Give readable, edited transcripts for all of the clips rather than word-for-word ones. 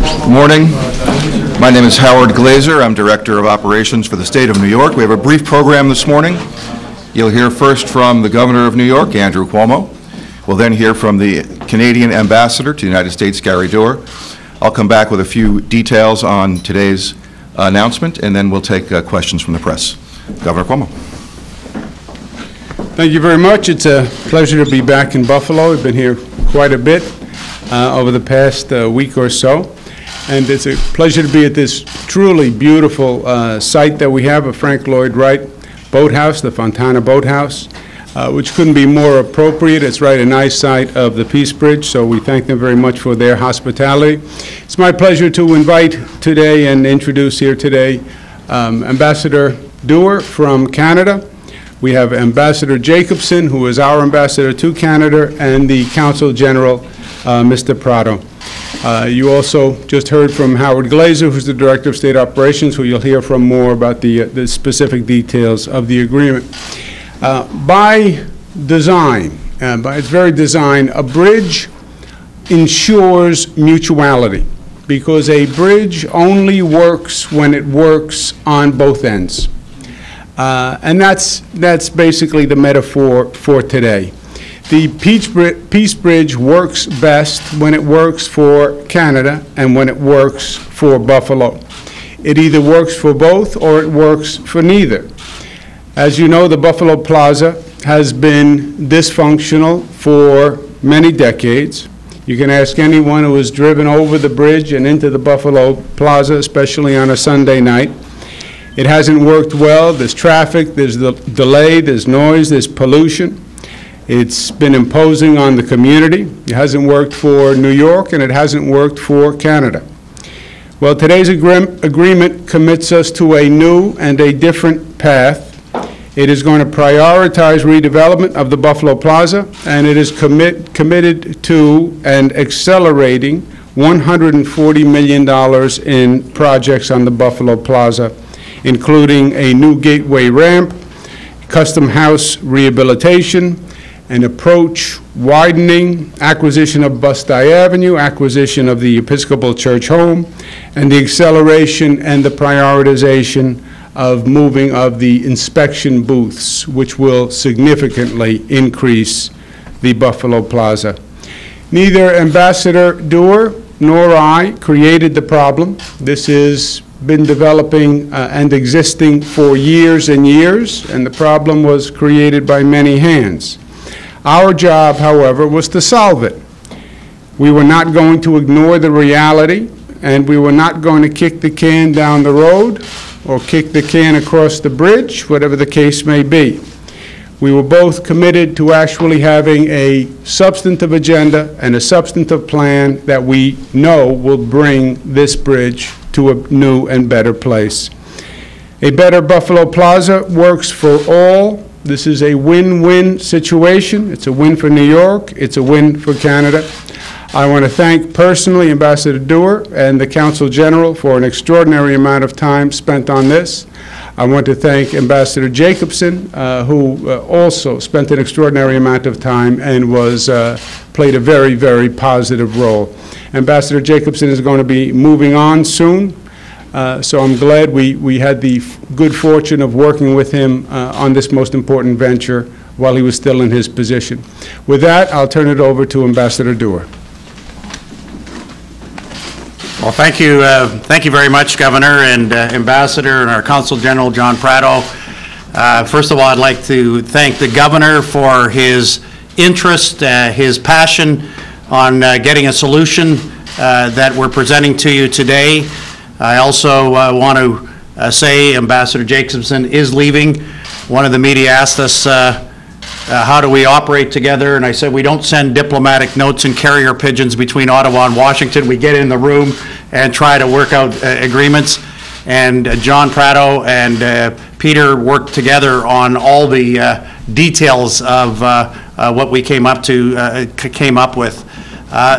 Good morning. My name is Howard Glazer. I'm Director of Operations for the State of New York. We have a brief program this morning. You'll hear first from the Governor of New York, Andrew Cuomo. We'll then hear from the Canadian Ambassador to the United States, Gary Doer. I'll come back with a few details on today's announcement, and then we'll take questions from the press. Governor Cuomo. Thank you very much. It's a pleasure to be back in Buffalo. We've been here quite a bit over the past week or so. And it's a pleasure to be at this truly beautiful site that we have, a Frank Lloyd Wright boathouse, the Fontana Boathouse, which couldn't be more appropriate. It's right in eyesight of the Peace Bridge, so we thank them very much for their hospitality. It's my pleasure to invite today and introduce here today Ambassador Doer from Canada. We have Ambassador Jacobson, who is our ambassador to Canada, and the Consul General, Mr. Prado. You also just heard from Howard Glazer, who's the Director of State Operations, who you'll hear from more about the specific details of the agreement. By design, by its very design, a bridge ensures mutuality, because a bridge only works when it works on both ends. And that's basically the metaphor for today. The Peace Bridge works best when it works for Canada and when it works for Buffalo. It either works for both or it works for neither. As you know, the Buffalo Plaza has been dysfunctional for many decades. You can ask anyone who has driven over the bridge and into the Buffalo Plaza, especially on a Sunday night. It hasn't worked well. There's traffic, there's the delay, there's noise, there's pollution. It's been imposing on the community. It hasn't worked for New York, and it hasn't worked for Canada. Well, today's agreement commits us to a new and a different path. It is going to prioritize redevelopment of the Buffalo Plaza, and it is committed to and accelerating $140 million in projects on the Buffalo Plaza, including a new gateway ramp, custom house rehabilitation, an approach widening, acquisition of Bustye Avenue, acquisition of the Episcopal Church home, and the acceleration and the prioritization of moving of the inspection booths, which will significantly increase the Buffalo Plaza. Neither Ambassador Doer nor I created the problem. This has been developing and existing for years and years, and the problem was created by many hands. Our job, however, was to solve it. We were not going to ignore the reality, and we were not going to kick the can down the road or kick the can across the bridge, whatever the case may be. We were both committed to actually having a substantive agenda and a substantive plan that we know will bring this bridge to a new and better place. A better Buffalo Plaza works for all. This is a win-win situation. It's a win for New York. It's a win for Canada. I want to thank personally Ambassador Doer and the Consul General for an extraordinary amount of time spent on this. I want to thank Ambassador Jacobson, who also spent an extraordinary amount of time and played a very, very positive role. Ambassador Jacobson is going to be moving on soon, so I'm glad we had the good fortune of working with him on this most important venture while he was still in his position. With that, I'll turn it over to Ambassador Doer. Well, thank you very much, Governor and Ambassador and our Consul General, John Prado. First of all, I'd like to thank the Governor for his interest, his passion on getting a solution that we're presenting to you today. I also want to say Ambassador Jacobson is leaving. One of the media asked us, how do we operate together? And I said, we don't send diplomatic notes and carrier pigeons between Ottawa and Washington. We get in the room and try to work out agreements. And John Prado and Peter worked together on all the details of what we came up with.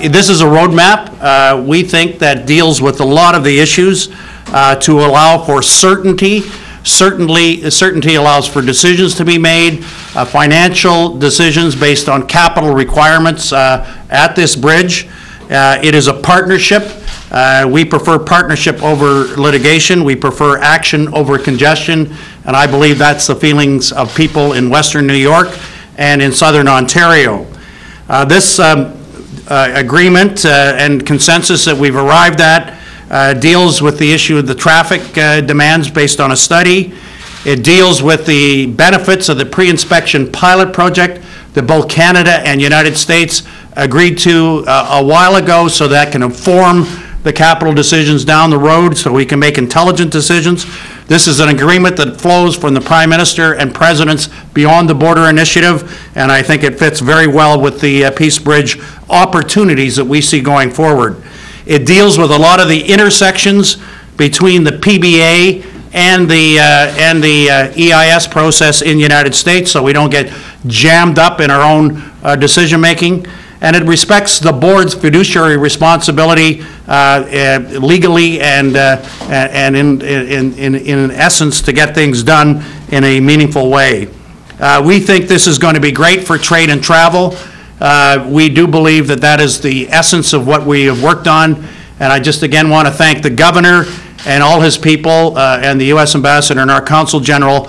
This is a roadmap, we think, that deals with a lot of the issues to allow for certainty. Certainty allows for decisions to be made, financial decisions based on capital requirements at this bridge. It is a partnership We prefer partnership over litigation. We prefer action over congestion, and I believe that's the feelings of people in Western New York and in Southern Ontario. This agreement and consensus that we've arrived at deals with the issue of the traffic demands based on a study. It deals with the benefits of the pre-inspection pilot project that both Canada and United States agreed to a while ago, so that can inform the capital decisions down the road so we can make intelligent decisions. This is an agreement that flows from the Prime Minister and President's Beyond the Border initiative, and I think it fits very well with the Peace Bridge opportunities that we see going forward. It deals with a lot of the intersections between the PBA and the EIS process in the United States, so we don't get jammed up in our own decision-making. And it respects the board's fiduciary responsibility legally and in essence to get things done in a meaningful way. We think this is going to be great for trade and travel. We do believe that that is the essence of what we have worked on, and I just again want to thank the governor and all his people and the U.S. Ambassador and our Consul General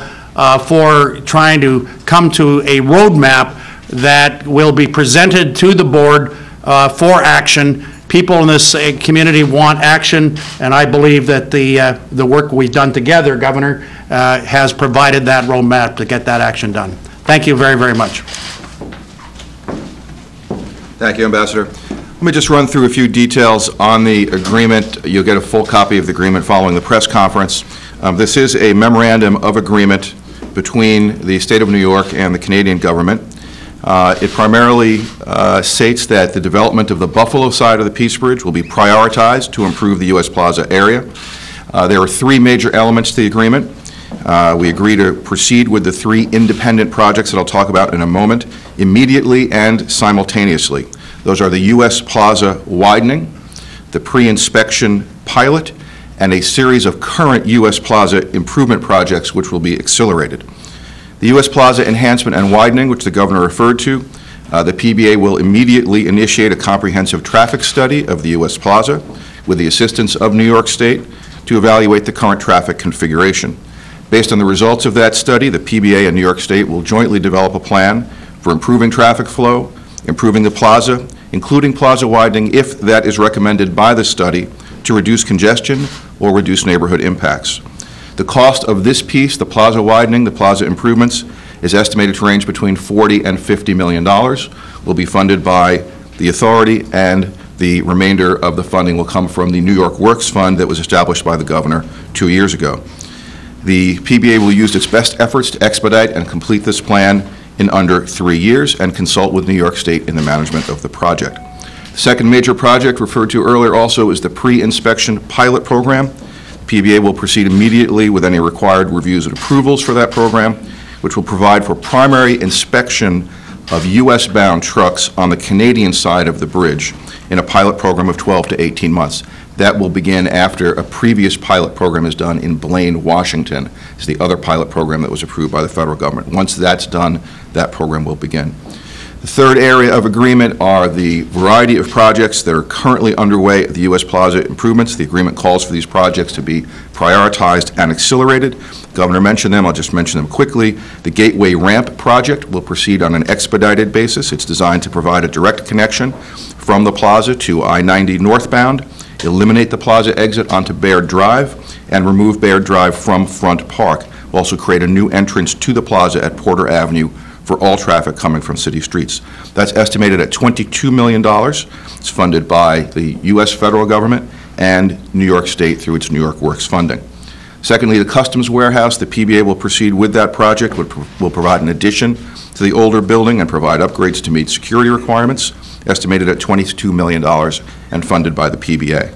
for trying to come to a roadmap that will be presented to the board for action. People in this community want action, and I believe that the work we've done together, Governor, has provided that roadmap to get that action done. Thank you very, very much. Thank you, Ambassador. Let me just run through a few details on the agreement. You'll get a full copy of the agreement following the press conference. This is a memorandum of agreement between the State of New York and the Canadian government. It primarily states that the development of the Buffalo side of the Peace Bridge will be prioritized to improve the U.S. Plaza area. There are three major elements to the agreement. We agree to proceed with the three independent projects that I'll talk about in a moment, immediately and simultaneously. Those are the U.S. Plaza widening, the pre-inspection pilot, and a series of current U.S. Plaza improvement projects which will be accelerated. The U.S. Plaza enhancement and widening, which the Governor referred to, the PBA will immediately initiate a comprehensive traffic study of the U.S. Plaza with the assistance of New York State to evaluate the current traffic configuration. Based on the results of that study, the PBA and New York State will jointly develop a plan for improving traffic flow, improving the plaza, including plaza widening if that is recommended by the study to reduce congestion or reduce neighborhood impacts. The cost of this piece, the plaza widening, the plaza improvements, is estimated to range between $40 and $50 million. Will be funded by the authority, and the remainder of the funding will come from the New York Works Fund that was established by the Governor 2 years ago. The PBA will use its best efforts to expedite and complete this plan in under 3 years and consult with New York State in the management of the project. The second major project referred to earlier also is the pre-inspection pilot program. PBA will proceed immediately with any required reviews and approvals for that program, which will provide for primary inspection of U.S.-bound trucks on the Canadian side of the bridge in a pilot program of 12 to 18 months. That will begin after a previous pilot program is done in Blaine, Washington. It's the other pilot program that was approved by the federal government. Once that's done, that program will begin. The third area of agreement are the variety of projects that are currently underway at the U.S. Plaza improvements. The agreement calls for these projects to be prioritized and accelerated. The Governor mentioned them. I'll just mention them quickly. The Gateway Ramp project will proceed on an expedited basis. It's designed to provide a direct connection from the plaza to I-90 northbound, eliminate the plaza exit onto Baird Drive, and remove Baird Drive from Front Park. We'll also create a new entrance to the plaza at Porter Avenue for all traffic coming from city streets. That's estimated at $22 million. It's funded by the U.S. federal government and New York State through its New York Works funding. Secondly, the Customs Warehouse, the PBA will proceed with that project, will provide an addition to the older building and provide upgrades to meet security requirements, estimated at $22 million and funded by the PBA.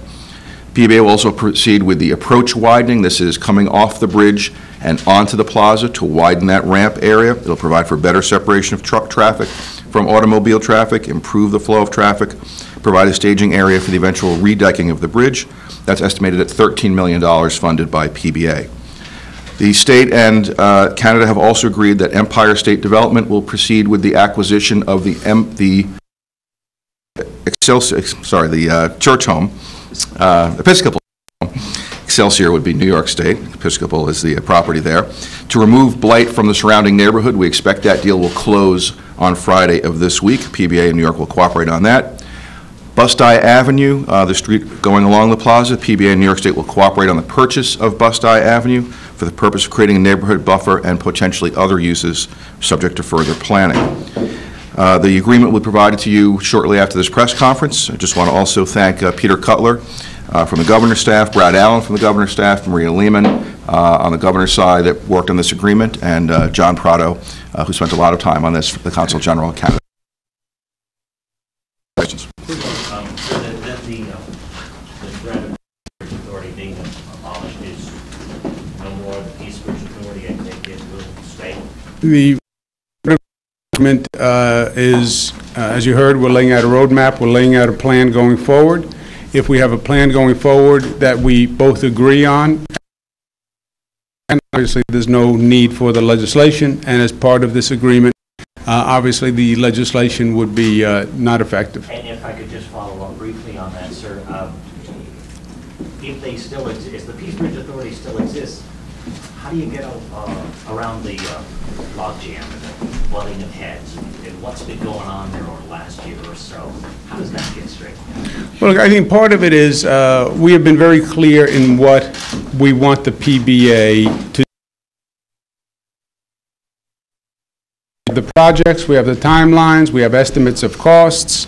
PBA will also proceed with the approach widening. This is coming off the bridge and onto the plaza to widen that ramp area. It'll provide for better separation of truck traffic from automobile traffic, improve the flow of traffic, provide a staging area for the eventual redecking of the bridge. That's estimated at $13 million funded by PBA. The state and Canada have also agreed that Empire State Development will proceed with the acquisition of the church home Episcopal. Excelsior would be New York State. Episcopal is the property there. To remove blight from the surrounding neighborhood, we expect that deal will close on Friday of this week. PBA in New York will cooperate on that. Bust-Eye Avenue, the street going along the plaza, PBA in New York State will cooperate on the purchase of Bust-Eye Avenue for the purpose of creating a neighborhood buffer and potentially other uses subject to further planning. The agreement will be provided to you shortly after this press conference. I just want to also thank Peter Cutler from the governor's staff, Brad Allen from the governor's staff, Maria Lehman on the governor's side that worked on this agreement, and John Prado, who spent a lot of time on this for the Consul General of Canada. Questions? The threat of the authority being abolished is no more the Peace Bridge Authority, I think it will stay. The agreement is, as you heard, we're laying out a roadmap, we're laying out a plan going forward. If we have a plan going forward that we both agree on, and obviously there's no need for the legislation, and as part of this agreement, obviously the legislation would be not effective. And if I could just follow up briefly on that, sir, if they still exist, if the Peace Bridge Authority still exists, how do you get around the logjam and the butting of heads and what's been going on there over the last year or so? How does that get straightened out? Well, look, I think part of it is we have been very clear in what we want the PBA to do. The projects, we have the timelines, we have estimates of costs.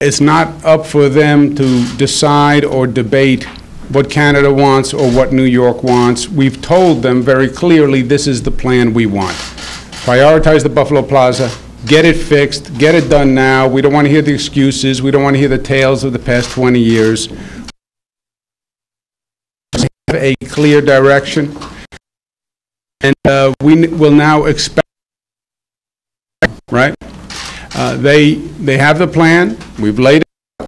It's not up for them to decide or debate what Canada wants or what New York wants. We've told them very clearly this is the plan we want. Prioritize the Buffalo Plaza, get it fixed, get it done now. We don't want to hear the excuses. We don't want to hear the tales of the past 20 years. We have a clear direction, and we will now expect, right? They have the plan. We've laid it out.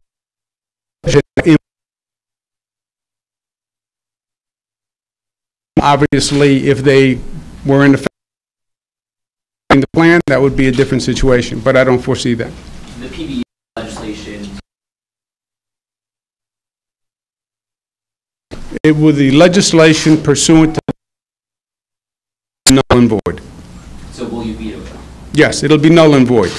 Obviously, if they were in the plan, that would be a different situation, but I don't foresee that. The PBA legislation. It would the legislation pursuant to null and void. So will you veto it? Yes, it'll be null and void.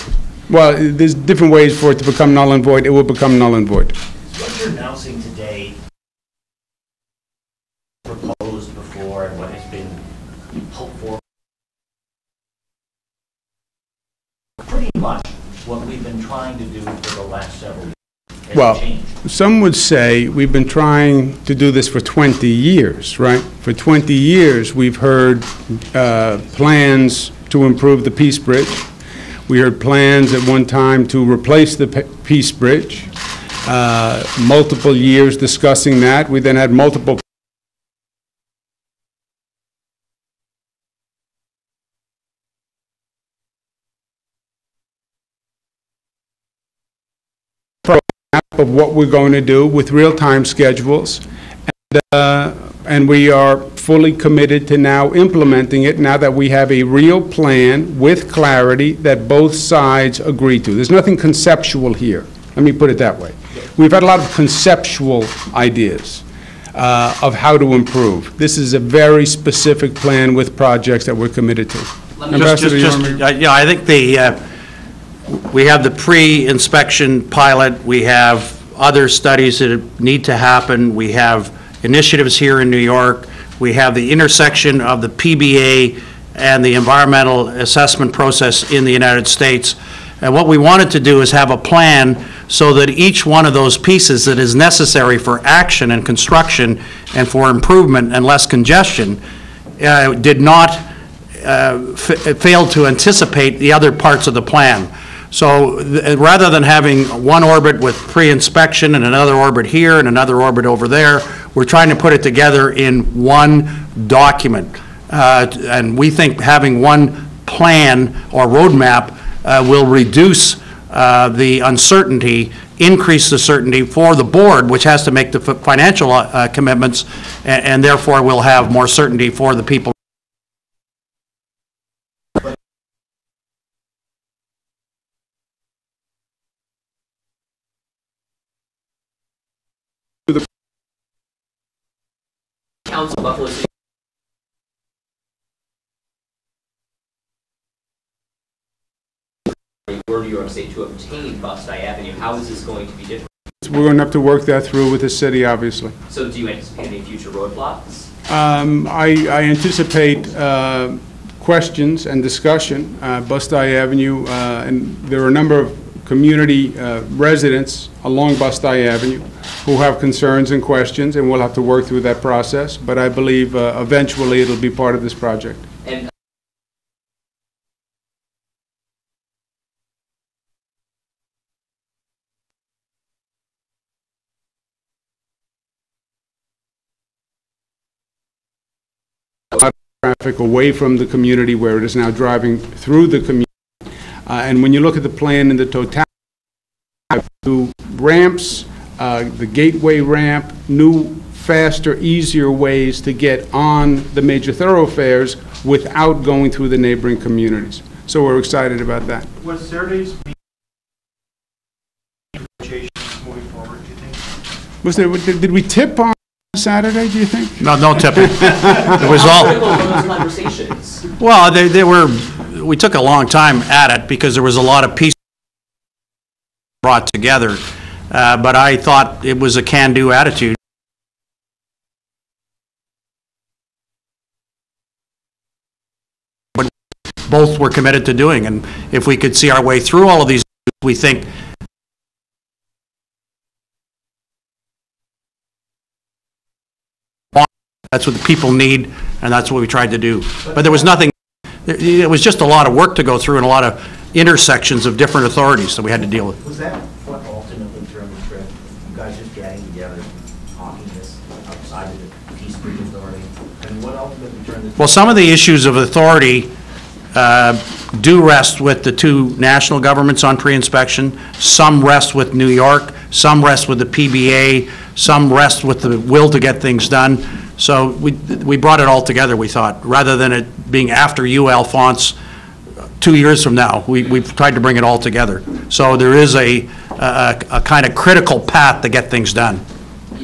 Well, there's different ways for it to become null and void. It will become null and void. What you're announcing today, proposed before, and what has been hoped for, pretty much what we've been trying to do for the last several years. Well, some would say we've been trying to do this for 20 years, right? For 20 years, we've heard plans to improve the Peace Bridge. We heard plans at one time to replace the Peace Bridge. Multiple years discussing that. We then had multiple of what we're going to do with real-time schedules, and we are fully committed to now implementing it now that we have a real plan with clarity that both sides agree to. There's nothing conceptual here. Let me put it that way. We've had a lot of conceptual ideas of how to improve. This is a very specific plan with projects that we're committed to. I think we have the pre-inspection pilot, we have other studies that need to happen, we have initiatives here in New York, we have the intersection of the PBA and the environmental assessment process in the United States. And what we wanted to do is have a plan so that each one of those pieces that is necessary for action and construction and for improvement and less congestion did not fail to anticipate the other parts of the plan. So rather than having one orbit with pre-inspection and another orbit here and another orbit over there, we're trying to put it together in one document. And we think having one plan or roadmap will reduce the uncertainty, increase the certainty for the board, which has to make the financial commitments, and therefore will have more certainty for the people. The Council, Buffalo City or New York State to obtain Bust-I Avenue. How is this going to be different? We're going to have to work that through with the city, obviously. So do you anticipate any future roadblocks? I anticipate questions and discussion. Bust-I Avenue, and there are a number of community residents along Bust-I Avenue who have concerns and questions, and we'll have to work through that process. But I believe eventually it'll be part of this project. And Traffic away from the community where it is now driving through the community. And when you look at the plan in the totality, new ramps, the gateway ramp, new, faster, easier ways to get on the major thoroughfares without going through the neighboring communities. So we're excited about that. Was Saturday's negotiations moving forward, do you think? Was there, did we tip on Saturday, do you think? No, no tipping. It was all, critical of those conversations. well, they were, we took a long time at it because there was a lot of pieces brought together. But I thought it was a can-do attitude. But both were committed to doing, and if we could see our way through all of these, we think that's what the people need, and that's what we tried to do. But there was nothing, it was just a lot of work to go through and a lot of intersections of different authorities that we had to deal with. Was that what ultimately turned the trip? You guys just getting together, talking this outside of the Peace Bridge Authority? And what ultimately turned the trip? Well, some of the issues of authority do rest with the two national governments on pre-inspection. Some rest with New York, some rest with the PBA, some rest with the will to get things done. So we brought it all together, we thought, rather than it being after you, Alphonse, 2 years from now. We've tried to bring it all together. So there is a kind of critical path to get things done.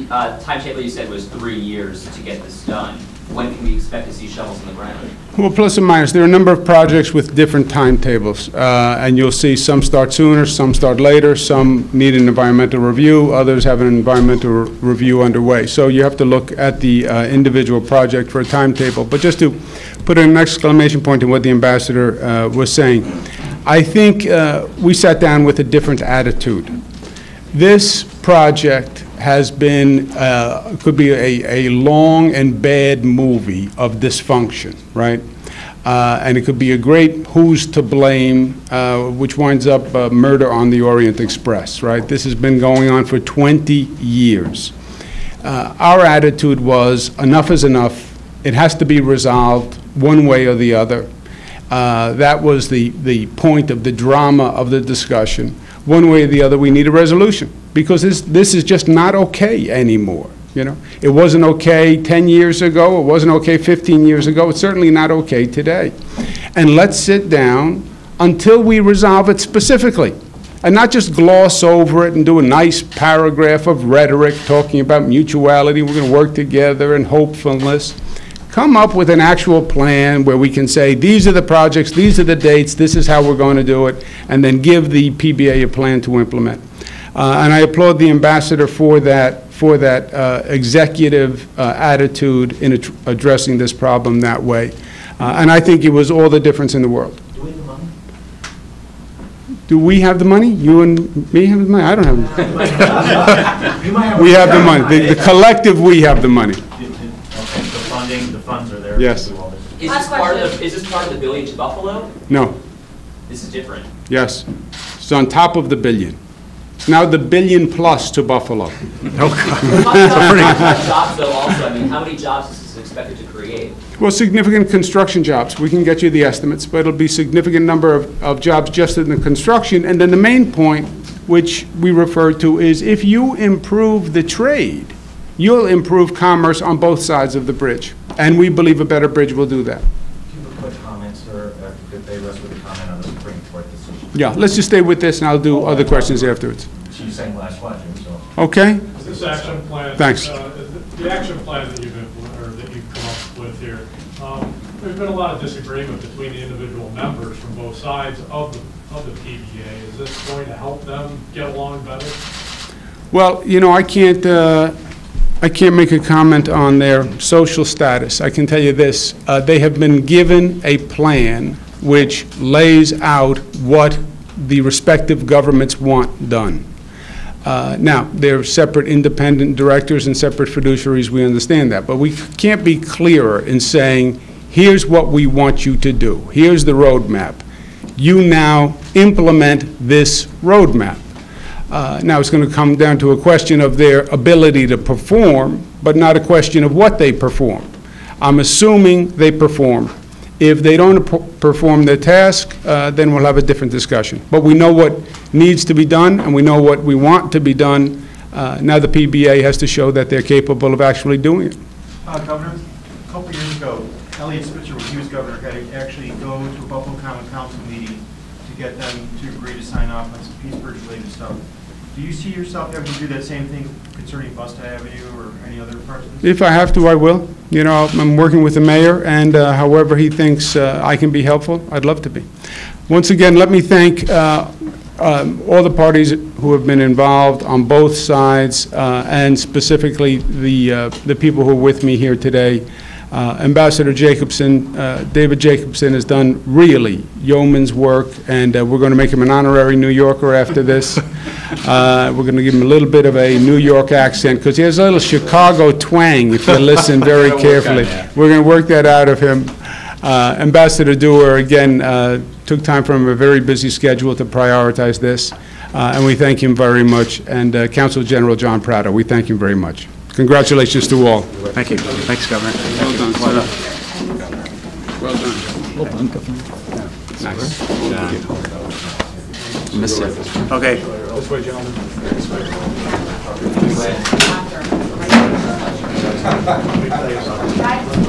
Timetable you said was 3 years to get this done. When can we expect to see shovels in the ground? Well, plus or minus, there are a number of projects with different timetables, and you'll see some start sooner, some start later, some need an environmental review, others have an environmental review underway. So you have to look at the individual project for a timetable. But just to put an exclamation point on what the ambassador was saying, I think we sat down with a different attitude. This project has been, could be a long and bad movie of dysfunction, right? And it could be a great who's to blame, which winds up murder on the Orient Express, right? This has been going on for 20 years. Our attitude was enough is enough. It has to be resolved one way or the other. That was the point of the drama of the discussion. One way or the other, we need a resolution, because this is just not okay anymore. You know, it wasn't okay 10 years ago, it wasn't okay 15 years ago, it's certainly not okay today. And let's sit down until we resolve it specifically, and not just gloss over it and do a nice paragraph of rhetoric talking about mutuality, we're going to work together, and hopefulness. Come up with an actual plan where we can say, these are the projects, these are the dates, this is how we're going to do it, and then give the PBA a plan to implement. And I applaud the ambassador for that executive attitude in addressing this problem that way. And I think it was all the difference in the world. Do we have the money? Do we have the money? You and me have the money? I don't have the money. You might have We have the money. The collective, we have the money. Okay, the funds are there. Yes. to do all this. Is this part of the $1 billion to Buffalo? No. This is different. Yes. It's on top of the billion. It's now the billion plus to Buffalo. Jobs though also, I mean, how many jobs is this expected to create? Well, significant construction jobs. We can get you the estimates, but it'll be significant number of jobs just in the construction. And then the main point, which we refer to, is if you improve the trade, you'll improve commerce on both sides of the bridge. And we believe a better bridge will do that. Do you have a quick comment, sir, if they rest with a comment on the Supreme Court decision? Yeah, let's just stay with this, and I'll do other questions afterwards. She's saying last question, so. Okay? This action plan. Thanks. The action plan that you've There's been a lot of disagreement between the individual members from both sides of the PBA. Is this going to help them get along better? Well, you know, I can't make a comment on their social status. I can tell you this, they have been given a plan which lays out what the respective governments want done. Now, they're separate independent directors and separate fiduciaries, we understand that, but we can't be clearer in saying, here's what we want you to do. Here's the roadmap. You now implement this roadmap. Now, it's going to come down to a question of their ability to perform, but not a question of what they perform. I'm assuming they perform. If they don't perform their task, then we'll have a different discussion. But we know what needs to be done, and we know what we want to be done. Now the PBA has to show that they're capable of actually doing it. Governor, a couple years ago, Elliot Spitzer, when he was governor, had to actually go to a Buffalo Common Council meeting to get them to agree to sign off on some Peace Bridge-related stuff. Do you see yourself having to do that same thing concerning Busta Avenue or any other parts of this? If I have to, I will. You know, I'm working with the mayor, and however he thinks I can be helpful, I'd love to be. Once again, let me thank all the parties who have been involved on both sides, and specifically the people who are with me here today. Ambassador Jacobson, David Jacobson has done really yeoman's work, and we're going to make him an honorary New Yorker after this. We're going to give him a little bit of a New York accent, because he has a little Chicago twang, if you listen very carefully. We're going to work that out of him. Ambassador Dewar, again, took time from a very busy schedule to prioritize this, and we thank him very much. And Counsel General John Prado, we thank him very much. Congratulations to all. Thank you. Thanks, Governor. Well done, sir. Well done. Well done, Governor. Nice. Miss it. Okay. This way, gentlemen. Guys,